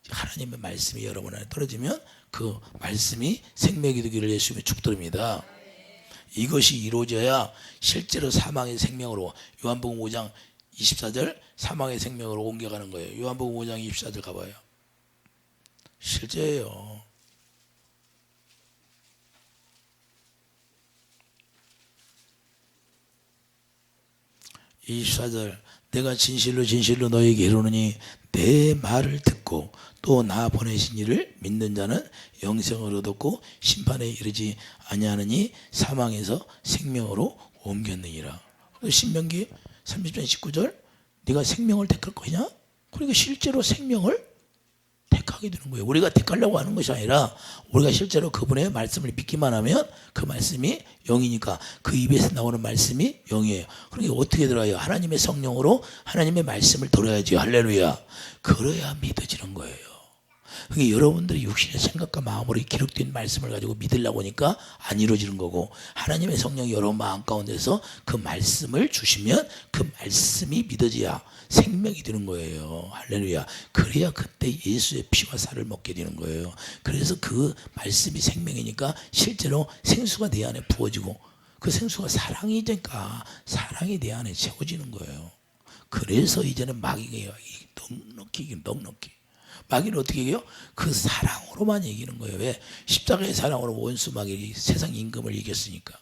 하나님의 말씀이 여러분 안에 떨어지면 그 말씀이 생명이 되기를 예수님의 축도입니다. 이것이 이루어져야 실제로 사망의 생명으로 요한복음 5장 24절 사망의 생명으로 옮겨가는 거예요. 요한복음 5장 24절 가봐요. 실제예요. 이 24절 내가 진실로 진실로 너에게 이르노니 내 말을 듣고 또 나 보내신 이를 믿는 자는 영생을 얻었고 심판에 이르지 아니하느니 사망에서 생명으로 옮겼느니라. 신명기 30장 19절 네가 생명을 택할 거냐? 그러니까 실제로 생명을 택하게 되는 거예요. 우리가 택하려고 하는 것이 아니라 우리가 실제로 그분의 말씀을 믿기만 하면 그 말씀이 영이니까 그 입에서 나오는 말씀이 영이에요. 그러니까 어떻게 들어요? 하나님의 성령으로 하나님의 말씀을 들어야지. 할렐루야. 그래야 믿어지는 거예요. 그게 여러분들이 육신의 생각과 마음으로 기록된 말씀을 가지고 믿으려고 하니까 안 이루어지는 거고, 하나님의 성령이 여러분 마음 가운데서 그 말씀을 주시면 그 말씀이 믿어져야 생명이 되는 거예요. 할렐루야. 그래야 그때 예수의 피와 살을 먹게 되는 거예요. 그래서 그 말씀이 생명이니까 실제로 생수가 내 안에 부어지고, 그 생수가 사랑이니까 사랑이 내 안에 채워지는 거예요. 그래서 이제는 마귀가 넉넉히 마귀는 어떻게 이겨요? 그 사랑으로만 이기는 거예요. 왜? 십자가의 사랑으로 원수 마귀이 세상 임금을 이겼으니까.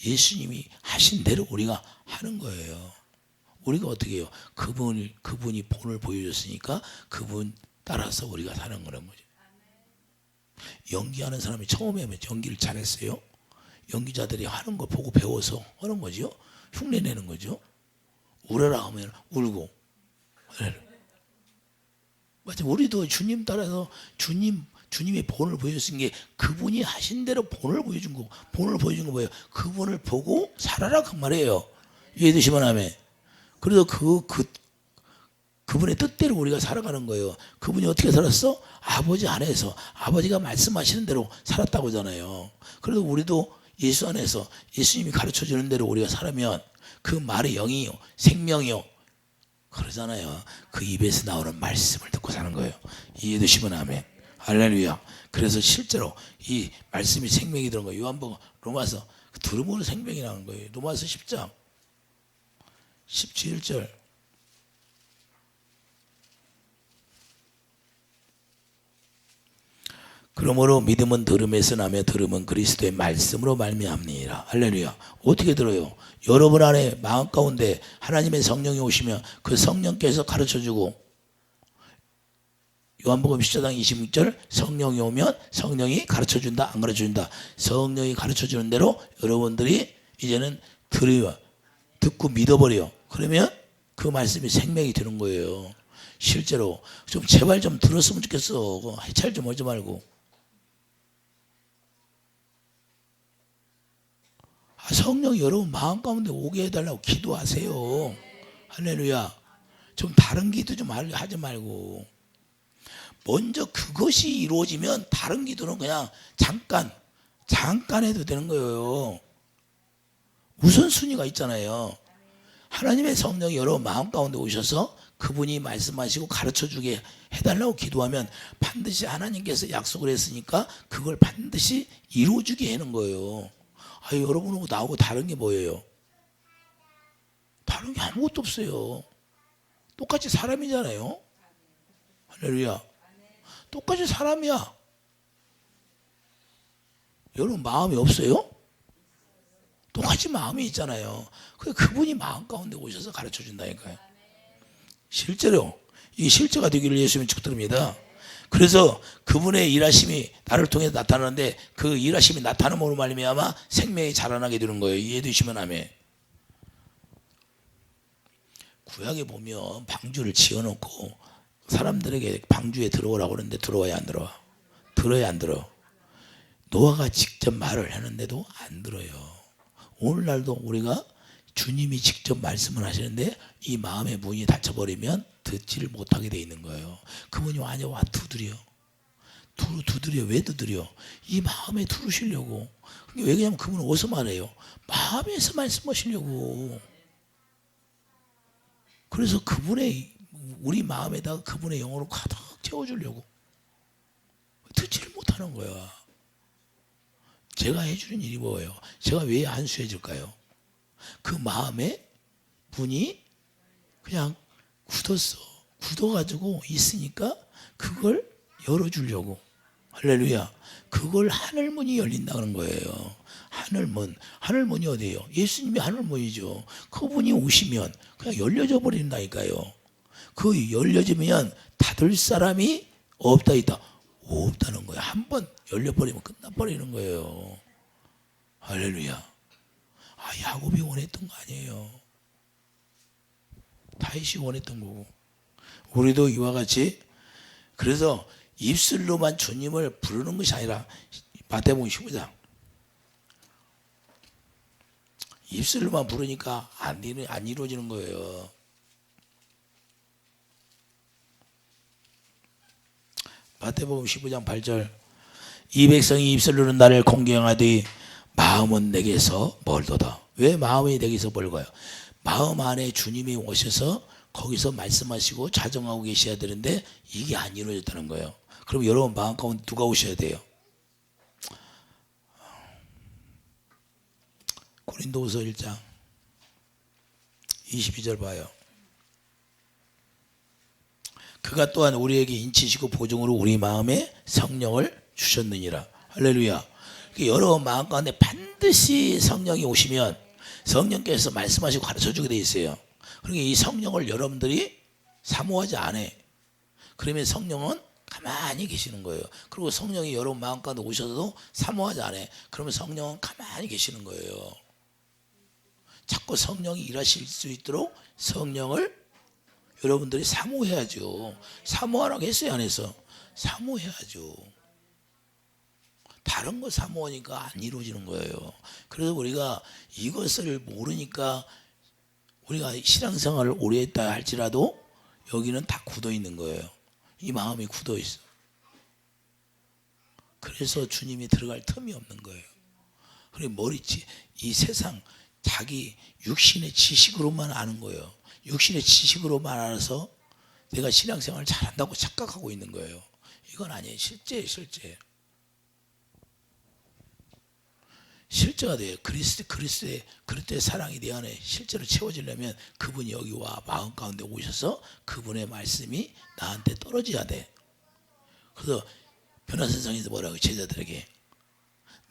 예수님이 하신 대로 우리가 하는 거예요. 우리가 어떻게 해요? 그분이 본을 보여줬으니까 그분 따라서 우리가 사는 거란 거죠. 연기하는 사람이 처음에 연기를 잘했어요. 연기자들이 하는 거 보고 배워서 하는 거죠. 흉내내는 거죠. 울어라 하면 울고. 맞아. 우리도 주님 따라서 주님의 본을 보여준 게 그분이 하신 대로 본을 보여준 거. 본을 보여준 거 뭐예요? 그분을 보고 살아라 그 말이에요. 이해되시면 아멘. 그래서 그분의 뜻대로 우리가 살아가는 거예요. 그분이 어떻게 살았어? 아버지 안에서 아버지가 말씀하시는 대로 살았다고 하잖아요. 그래도 우리도 예수 안에서 예수님이 가르쳐 주는 대로 우리가 살면 그 말의 영이요 생명이요 그러잖아요. 그 입에서 나오는 말씀을 듣고 사는 거예요. 이해되시면 아멘. 할렐루야. 그래서 실제로 이 말씀이 생명이 되는 거예요. 요한복음 로마서 들음으로 생명이 나는 거예요. 로마서 10장 17절 그러므로 믿음은 들음에서 나며 들음은 그리스도의 말씀으로 말미암니라. 할렐루야. 어떻게 들어요? 여러분 안에 마음 가운데 하나님의 성령이 오시면 그 성령께서 가르쳐주고, 요한복음 10장 26절 성령이 오면 성령이 가르쳐준다 안 가르쳐준다. 성령이 가르쳐주는 대로 여러분들이 이제는 들어요. 듣고 믿어버려. 그러면 그 말씀이 생명이 되는 거예요. 실제로 좀 제발 좀 들었으면 좋겠어. 해찰 좀 하지 말고. 성령이 여러분 마음 가운데 오게 해달라고 기도하세요. 할렐루야. 좀 다른 기도 좀 하지 말고 먼저 그것이 이루어지면 다른 기도는 그냥 잠깐 해도 되는 거예요. 우선순위가 있잖아요. 하나님의 성령이 여러분 마음 가운데 오셔서 그분이 말씀하시고 가르쳐주게 해달라고 기도하면 반드시 하나님께서 약속을 했으니까 그걸 반드시 이루어주게 하는 거예요. 여러분하고 나하고 다른 게 뭐예요? 다른 게 아무것도 없어요. 똑같이 사람이잖아요. 할렐루야. 똑같이 사람이야. 여러분 마음이 없어요? 똑같이 마음이 있잖아요. 그분이 마음 가운데 오셔서 가르쳐 준다니까요. 실제로 이 실제가 되기를 예수님이 축복드립니다. 그래서 그분의 일하심이 나를 통해 나타나는데 그 일하심이 나타남으로 말미암아 생명이 자라나게 되는 거예요. 이해되시면 아멘. 구약에 보면 방주를 지어놓고 사람들에게 방주에 들어오라고 하는데 들어와야 안 들어와? 들어야 안 들어? 노아가 직접 말을 하는데도 안 들어요. 오늘날도 우리가 주님이 직접 말씀을 하시는데 이 마음의 문이 닫혀버리면 듣지를 못하게 돼 있는 거예요. 그분이 와냐 두드려. 두드려. 왜 두드려? 이 마음에 들으시려고. 왜 그러냐면 그분은 어디서 말해요? 마음에서 말씀하시려고. 그래서 우리 마음에다가 그분의 영혼을 가득 채워주려고. 듣지를 못하는 거야. 제가 해주는 일이 뭐예요? 제가 왜 안수해 줄까요? 그 마음에 분이 그냥 굳어가지고 있으니까 그걸 열어주려고. 할렐루야. 그걸 하늘문이 열린다는 거예요. 하늘문. 하늘문이 어디예요? 예수님이 하늘문이죠. 그분이 오시면 그냥 열려져 버린다니까요. 그 열려지면 닫을 사람이 없다 있다. 없다는 거예요. 한번 열려버리면 끝나버리는 거예요. 할렐루야. 야곱이 원했던 거 아니에요. 다윗이 원했던 거고. 우리도 이와 같이 그래서 입술로만 주님을 부르는 것이 아니라 마태복음 15장 입술로만 부르니까 안 이루어지는 거예요. 마태복음 15장 8절 이 백성이 입술로는 나를 공경하되 마음은 내게서 멀도다. 왜 마음이 내게서 멀어요? 마음 안에 주님이 오셔서 거기서 말씀하시고 자정하고 계셔야 되는데 이게 안 이루어졌다는 거예요. 그럼 여러분 마음 가운데 누가 오셔야 돼요? 고린도후서 1장 22절 봐요. 그가 또한 우리에게 인치시고 보증으로 우리 마음에 성령을 주셨느니라. 할렐루야. 여러분 마음 가운데 반드시 성령이 오시면 성령께서 말씀하시고 가르쳐주게 돼 있어요. 그러니까 이 성령을 여러분들이 사모하지 않아. 그러면 성령은 가만히 계시는 거예요. 그리고 성령이 여러분 마음 가운데 오셔도 사모하지 않아. 그러면 성령은 가만히 계시는 거예요. 자꾸 성령이 일하실 수 있도록 성령을 여러분들이 사모해야죠. 사모하라고 했어요, 안 했어? 사모해야죠. 다른 거 사모하니까 안 이루어지는 거예요. 그래서 우리가 이것을 모르니까 우리가 신앙생활을 오래 했다 할지라도 여기는 다 굳어 있는 거예요. 이 마음이 굳어 있어. 그래서 주님이 들어갈 틈이 없는 거예요. 그리고 머리치 이 세상 자기 육신의 지식으로만 아는 거예요. 육신의 지식으로만 알아서 내가 신앙생활을 잘한다고 착각하고 있는 거예요. 이건 아니에요. 실제가 돼요. 그리스도의 사랑이 내 안에 실제로 채워지려면 그분이 여기 와 마음 가운데 오셔서 그분의 말씀이 나한테 떨어져야 돼. 그래서 변화선상에서 뭐라고 제자들에게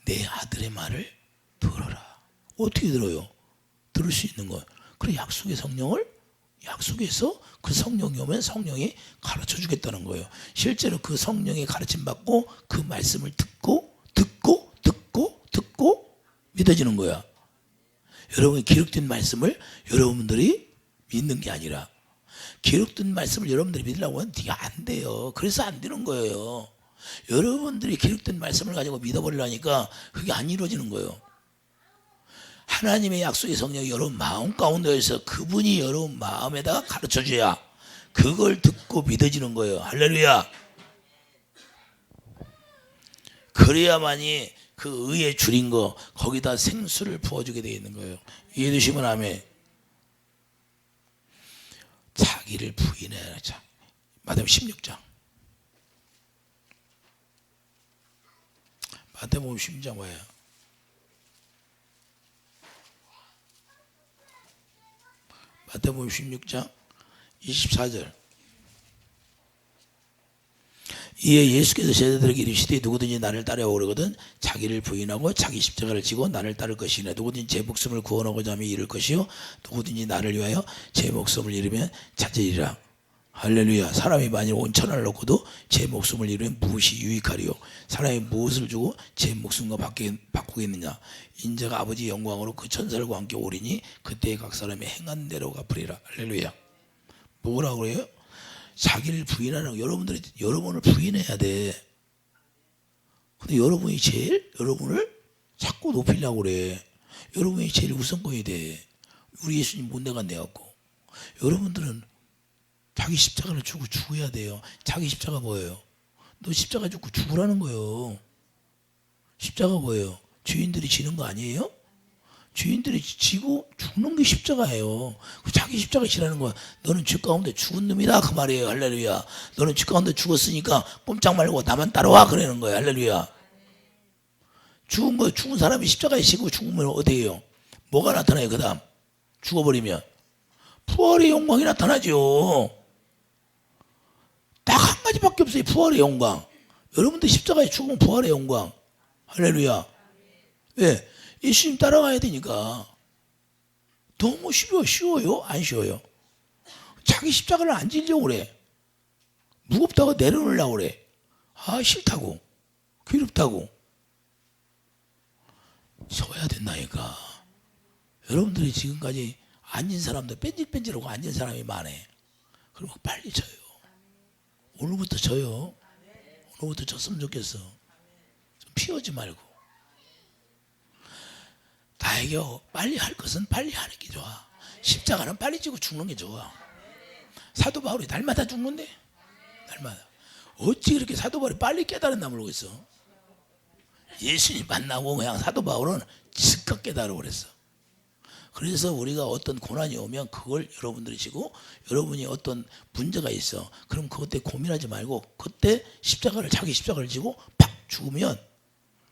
내 아들의 말을 들어라. 어떻게 들어요? 들을 수 있는 건 그래 약속의 성령을 약속해서 그 성령이 오면 성령이 가르쳐 주겠다는 거예요. 실제로 그 성령의 가르침 받고 그 말씀을 듣고 믿어지는 거야. 여러분이 기록된 말씀을 여러분들이 믿는 게 아니라 기록된 말씀을 여러분들이 믿으려고 하면 이게 안 돼요. 그래서 안 되는 거예요. 여러분들이 기록된 말씀을 가지고 믿어버리려니까 그게 안 이루어지는 거예요. 하나님의 약속의 성령이 여러분 마음 가운데에서 그분이 여러분 마음에다가 가르쳐줘야 그걸 듣고 믿어지는 거예요. 할렐루야. 그래야만이 그 의에 줄인 거 거기다 생수를 부어주게 되어 있는 거예요. 이해되시면 아멘. 자기를 부인해라. 마태복음 16장 마태복음 16장 뭐예요? 마태복음 16장 24절 이에 예수께서 제자들에게 이르시되 누구든지 나를 따라오려거든 자기를 부인하고 자기 십자가를 지고 나를 따를 것이나 누구든지 제 목숨을 구원하고자 하면 잃을 것이요 누구든지 나를 위하여 제 목숨을 잃으면 찾으리라. 할렐루야. 사람이 만일 온 천하를 얻고도 제 목숨을 잃으면 무엇이 유익하리요? 사람이 무엇을 주고 제 목숨과 바꾸겠느냐? 인자가 아버지 영광으로 그 천사들과 함께 오리니 그때 각 사람이 행한 대로 갚으리라. 할렐루야. 뭐라고 그래요? 자기를 부인하는 여러분을 부인해야 돼. 근데 여러분이 제일 여러분을 자꾸 높이려고 그래. 여러분이 제일 우선권이 돼. 우리 예수님 못 내갖고 여러분들은 자기 십자가를 주고 죽어야 돼요. 자기 십자가 뭐예요? 너 십자가 죽고 죽으라는 거예요. 십자가 뭐예요? 주인들이 지는 거 아니에요? 주인들이 지고 죽는 게 십자가예요. 자기 십자가 지라는 거야. 너는 죄 가운데 죽은 놈이다 그 말이에요. 할렐루야. 너는 죄 가운데 죽었으니까 꼼짝 말고 나만 따라와 그러는 거야. 할렐루야. 죽은 사람이 십자가에 지고 죽으면 어디에요? 뭐가 나타나요? 그 다음 죽어버리면 부활의 영광이 나타나죠. 딱 한 가지밖에 그거밖에 없어요. 부활의 영광. 여러분들 십자가에 죽으면 부활의 영광. 할렐루야. 왜? 예수님 따라가야 되니까. 너무 쉬워요? 안 쉬워요? 자기 십자가를 안 지려고 그래. 무겁다고 내려놓으려고 그래. 아, 싫다고. 괴롭다고. 쉬어야 된다니까. 여러분들이 지금까지 앉은 사람도 뺀질뺀질하고 앉은 사람이 많네. 그러면 빨리 져요. 오늘부터 져요. 오늘부터 졌으면 좋겠어. 좀 피하지 말고. 나에게 빨리 할 것은 빨리 하는 게 좋아. 십자가는 빨리 지고 죽는 게 좋아. 사도 바울이 날마다 죽는데. 날마다. 어찌 그렇게 사도 바울이 빨리 깨달았나 모르겠어. 예수님 만나고 그냥 사도 바울은 즉각 깨달아 그랬어. 그래서 우리가 어떤 고난이 오면 그걸 여러분들이 지고, 여러분이 어떤 문제가 있어. 그럼 그때 고민하지 말고 그때 자기 십자가를 지고 팍 죽으면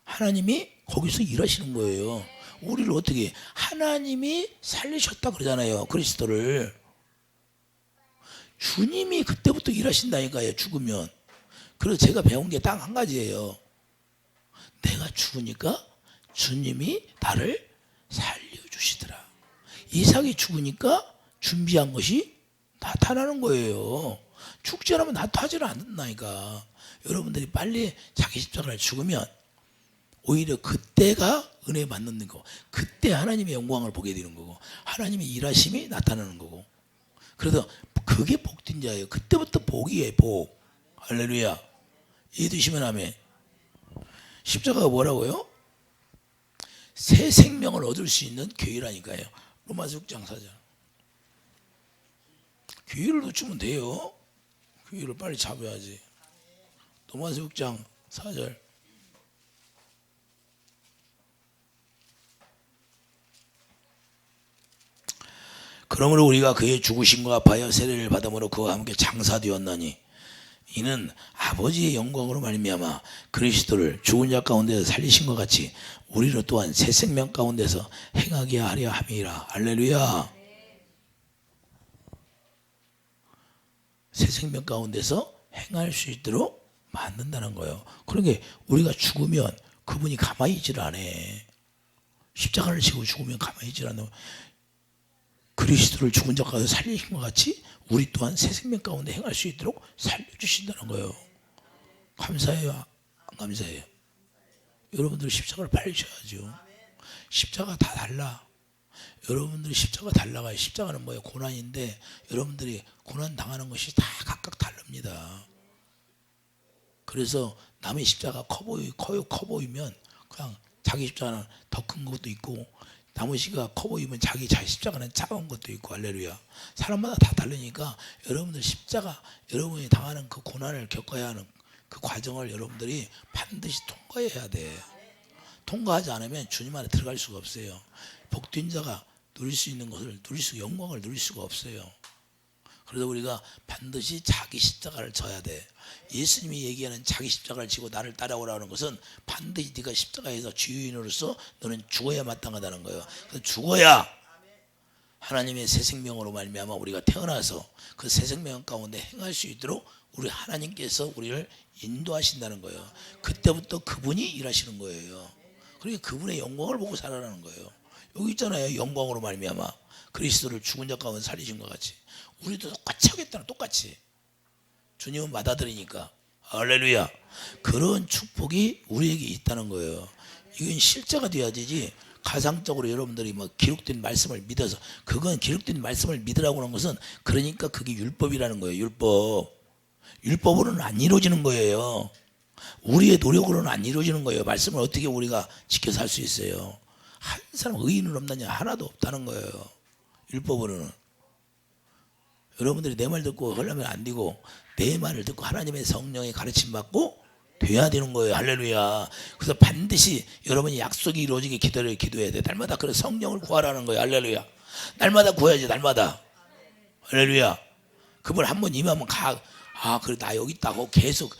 하나님이 거기서 일하시는 거예요. 우리를 어떻게, 하나님이 살리셨다 그러잖아요. 그리스도를. 주님이 그때부터 일하신다니까요. 죽으면. 그래서 제가 배운 게 딱 한 가지예요. 내가 죽으니까 주님이 나를 살려주시더라. 이삭이 죽으니까 준비한 것이 나타나는 거예요. 죽지 않으면 나타나지를 않는다니까. 여러분들이 빨리 자기 십자가를 죽으면 오히려 그때가 은혜 받는 거, 그때 하나님의 영광을 보게 되는 거고, 하나님의 일하심이 나타나는 거고. 그래서 그게 복된 자예요. 그때부터 복이에요. 복. 할렐루야. 이해되시면 아멘. 십자가가 뭐라고요? 새 생명을 얻을 수 있는 교회라니까요. 로마서 6장 4절. 교회를 놓치면 돼요. 교회를 빨리 잡아야지. 로마서 6장 4절. 그러므로 우리가 그의 죽으심과 아파하여 세례를 받음으로 그와 함께 장사되었나니 이는 아버지의 영광으로 말미암아 그리스도를 죽은 자 가운데서 살리신 것 같이 우리를 또한 새 생명 가운데서 행하게 하려 함이라. 할렐루야. 새 생명 가운데서 행할 수 있도록 만든다는 거예요. 그러니까 우리가 죽으면 그분이 가만히 있지를 않아. 십자가를 지고 죽으면 가만히 있지를 않아. 그리스도를 죽은 자 가운데 살리신 것 같이 우리 또한 새 생명 가운데 행할 수 있도록 살려주신다는 거예요. 감사해요? 안 감사해요? 여러분들 십자가를 빨리 져야죠. 십자가 다 달라. 여러분들이 십자가 달라가요. 십자가는 뭐예요? 고난인데 여러분들이 고난 당하는 것이 다 각각 다릅니다. 그래서 남의 십자가 커 보이면 그냥 자기 십자가는 더 큰 것도 있고, 나머지가 커 보이면 자기 십자가는 작은 것도 있고. 할렐루야. 사람마다 다 다르니까 여러분들 십자가, 여러분이 당하는 그 고난을 겪어야 하는 그 과정을 여러분들이 반드시 통과해야 돼. 통과하지 않으면 주님 안에 들어갈 수가 없어요. 복된 자가 누릴 수 있는 것을 영광을 누릴 수가 없어요. 그래서 우리가 반드시 자기 십자가를 져야 돼. 예수님이 얘기하는 자기 십자가를 지고 나를 따라오라는 것은 반드시 네가 십자가에서 주인으로서 너는 죽어야 마땅하다는 거예요. 그래서 죽어야 하나님의 새 생명으로 말미암아 우리가 태어나서 그 새 생명 가운데 행할 수 있도록 우리 하나님께서 우리를 인도하신다는 거예요. 그때부터 그분이 일하시는 거예요. 그러니까 그분의 영광을 보고 살아라는 거예요. 여기 있잖아요. 영광으로 말미암아 그리스도를 죽은 자 가운데 살리신 것 같이 우리도 똑같이 하겠다는, 똑같이. 주님은 받아들이니까. 할렐루야. 그런 축복이 우리에게 있다는 거예요. 이건 실제가 돼야 되지 가상적으로 여러분들이 뭐 기록된 말씀을 믿어서, 그건 기록된 말씀을 믿으라고 하는 것은 그러니까 그게 율법이라는 거예요. 율법으로는 안 이루어지는 거예요. 우리의 노력으로는 안 이루어지는 거예요. 말씀을 어떻게 우리가 지켜 살 수 있어요? 한 사람 의인은 없느냐? 하나도 없다는 거예요. 율법으로는. 여러분들이 내 말 듣고 하려면 안 되고 내 말을 듣고 하나님의 성령의 가르침 받고 돼야 되는 거예요. 할렐루야. 그래서 반드시 여러분이 약속이 이루어지게 기도해야 돼. 날마다 그런 성령을 구하라는 거예요. 할렐루야. 날마다 구해야지. 날마다. 할렐루야. 그분 한번 임하면 그래 나 여기 있다고 계속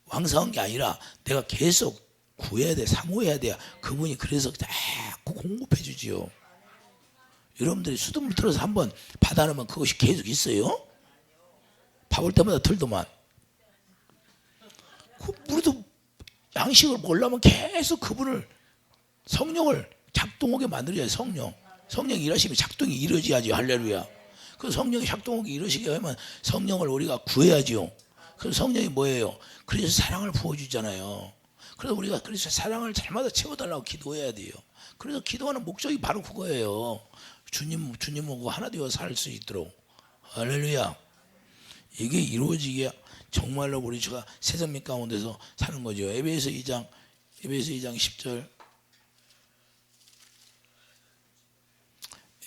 왕성한 게 아니라 내가 계속 구해야 돼. 사모해야 돼. 그분이 그래서 자꾸 공급해 주지요. 여러분들이 수돗물 틀어서 한번 받아놓으면 그것이 계속 있어요? 밥 올 때마다 틀더만. 양식을 먹으려면 계속 그분을 성령을 작동하게 만들어야 성령이 일하시면 작동이 이루어져야지. 할렐루야. 그 성령이 작동하게 이루어지게 하면 성령을 우리가 구해야지요. 그럼 성령이 뭐예요? 그래서 사랑을 부어주잖아요. 그래서 우리가 그래서 사랑을 잘마다 채워달라고 기도해야 돼요. 그래서 기도하는 목적이 바로 그거예요. 주님하고 하나 되어 살 수 있도록. 할렐루야. 이게 이루어지게 정말로 우리가 새 생명 가운데서 사는 거죠. 에베소 2장 10절.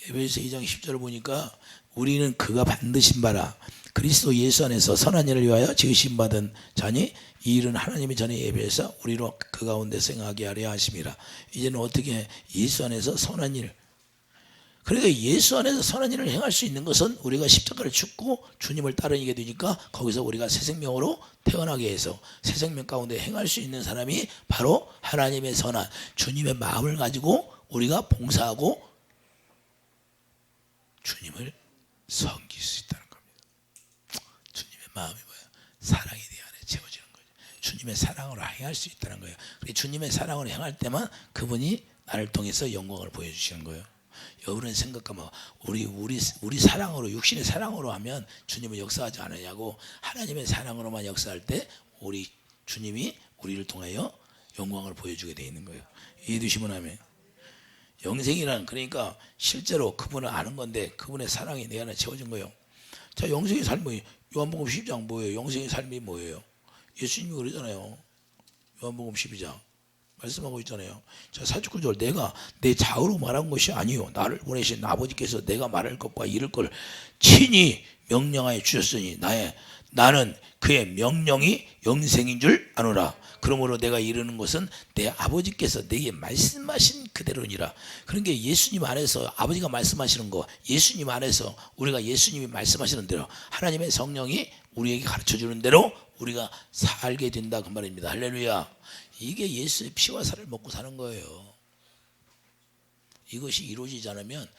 에베소 2장 10절을 보니까 우리는 그가 만드신 바라 그리스도 예수 안에서 선한 일을 위하여 지으심 받은 자니 이 일은 하나님이 전에 예비해서 우리로 그 가운데 생하게 하려 하심이라. 이제는 어떻게 예수 안에서 선한 일, 그러니까 예수 안에서 선한 일을 행할 수 있는 것은 우리가 십자가를 죽고 주님을 따르게 되니까 거기서 우리가 새 생명으로 태어나게 해서 새 생명 가운데 행할 수 있는 사람이 바로 하나님의 선한 주님의 마음을 가지고 우리가 봉사하고 주님을 섬길 수 있다는 겁니다. 주님의 마음이 뭐예요? 사랑이 내 안에 채워지는 거죠. 주님의 사랑으로 행할 수 있다는 거예요. 주님의 사랑으로 행할 때만 그분이 나를 통해서 영광을 보여주시는 거예요. 여러분은 생각하면 우리 사랑으로 육신의 사랑으로 하면 주님은 역사하지 않느냐고. 하나님의 사랑으로만 역사할 때 우리 주님이 우리를 통하여 영광을 보여주게 되어 있는 거예요. 이해되시면 하면 영생이란 그러니까 실제로 그분을 아는 건데 그분의 사랑이 내 안에 채워진 거예요. 자, 영생의 삶이 요한복음 12장 뭐예요? 영생의 삶이 뭐예요? 예수님이 그러잖아요. 요한복음 12장 말씀하고 있잖아요. 자, 49절 내가 내 자으로 말한 것이 아니요 나를 보내신 아버지께서 내가 말할 것과 이를 걸 친히 명령하여 주셨으니 나는 그의 명령이 영생인 줄 아노라. 그러므로 내가 이르는 것은 내 아버지께서 내게 말씀하신 그대로니라. 그러니까 예수님 안에서 아버지가 말씀하시는 거, 예수님 안에서 우리가 예수님이 말씀하시는 대로 하나님의 성령이 우리에게 가르쳐주는 대로 우리가 살게 된다 그 말입니다. 할렐루야. 이게 예수의 피와 살을 먹고 사는 거예요. 이것이 이루어지지 않으면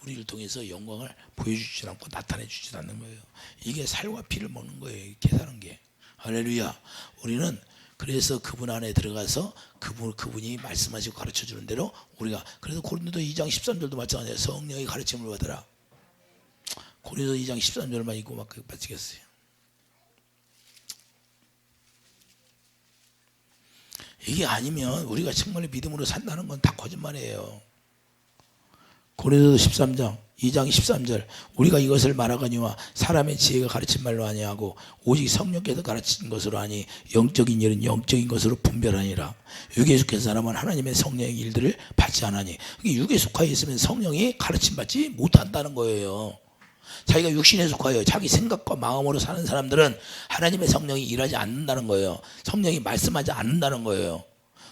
우리를 통해서 영광을 보여주지 않고 나타내 주지 않는 거예요. 이게 살과 피를 먹는 거예요. 이렇게 사는 게. 할렐루야. 우리는 그래서 그분 안에 들어가서 그분이 말씀하시고 가르쳐주는 대로 우리가, 그래서 고린도 2장 13절도 마찬가지예요. 성령의 가르침을 받으라. 고린도 2장 13절만 읽고 막 빠지겠어요. 이게 아니면 우리가 정말 믿음으로 산다는 건 다 거짓말이에요. 고린도 13장 2장 13절 우리가 이것을 말하거니와 사람의 지혜가 가르친 말로 아니하고 오직 성령께서 가르친 것으로 하니 영적인 일은 영적인 것으로 분별하니라. 육에 속한 사람은 하나님의 성령의 일들을 받지 않으니, 육에 속하여 있으면 성령이 가르침 받지 못한다는 거예요. 자기가 육신에 속하여 자기 생각과 마음으로 사는 사람들은 하나님의 성령이 일하지 않는다는 거예요. 성령이 말씀하지 않는다는 거예요.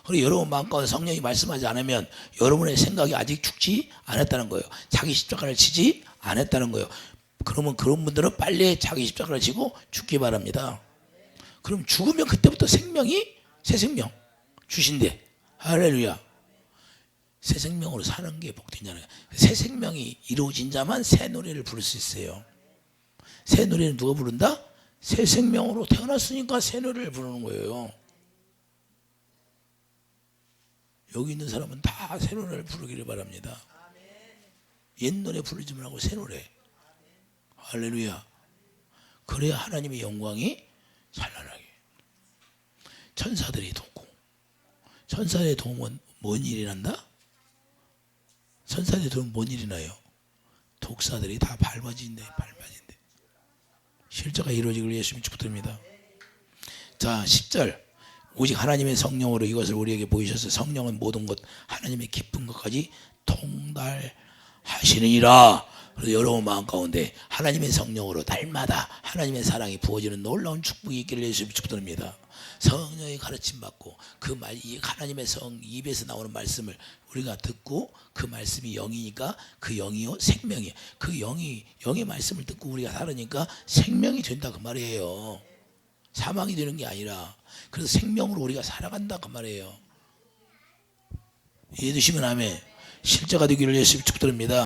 그리고 여러분 마음 가운데 성령이 말씀하지 않으면 여러분의 생각이 아직 죽지 않았다는 거예요. 자기 십자가를 지지 않았다는 거예요. 그러면 그런 분들은 빨리 자기 십자가를 지고 죽기 바랍니다. 그럼 죽으면 그때부터 생명이 새 생명 주신대. 할렐루야. 새 생명으로 사는 게 복된잖아요. 새 생명이 이루어진 자만 새 노래를 부를 수 있어요. 새 노래는 누가 부른다? 새 생명으로 태어났으니까 새 노래를 부르는 거예요. 여기 있는 사람은 다 새 노래를 부르기를 바랍니다. 옛 노래 부르지 말고 새 노래. 할렐루야. 그래야 하나님의 영광이 찬란하게. 천사들이 돕고. 천사의 도움은 뭔 일이 난다? 천사들이 도움은 뭔 일이 나요? 독사들이 다 밟아진대. 실제가 이루어지길 예수님 축복드립니다. 자, 10절 오직 하나님의 성령으로 이것을 우리에게 보이셔서 성령은 모든 것 하나님의 깊은 것까지 통달하시느니라. 그래서 여러분 마음 가운데 하나님의 성령으로 날마다 하나님의 사랑이 부어지는 놀라운 축복이 있기를 예수님 축복드립니다. 성령의 가르침 받고 그 말, 하나님의 입에서 나오는 말씀을 우리가 듣고 그 말씀이 영이니까 그 영이요 생명이에요. 그 영의 말씀을 듣고 우리가 살으니까 생명이 된다 그 말이에요. 사망이 되는 게 아니라. 그래서 생명으로 우리가 살아간다 그 말이에요. 이해되시면 아멘. 실제가 되기를 예수님 축복드립니다.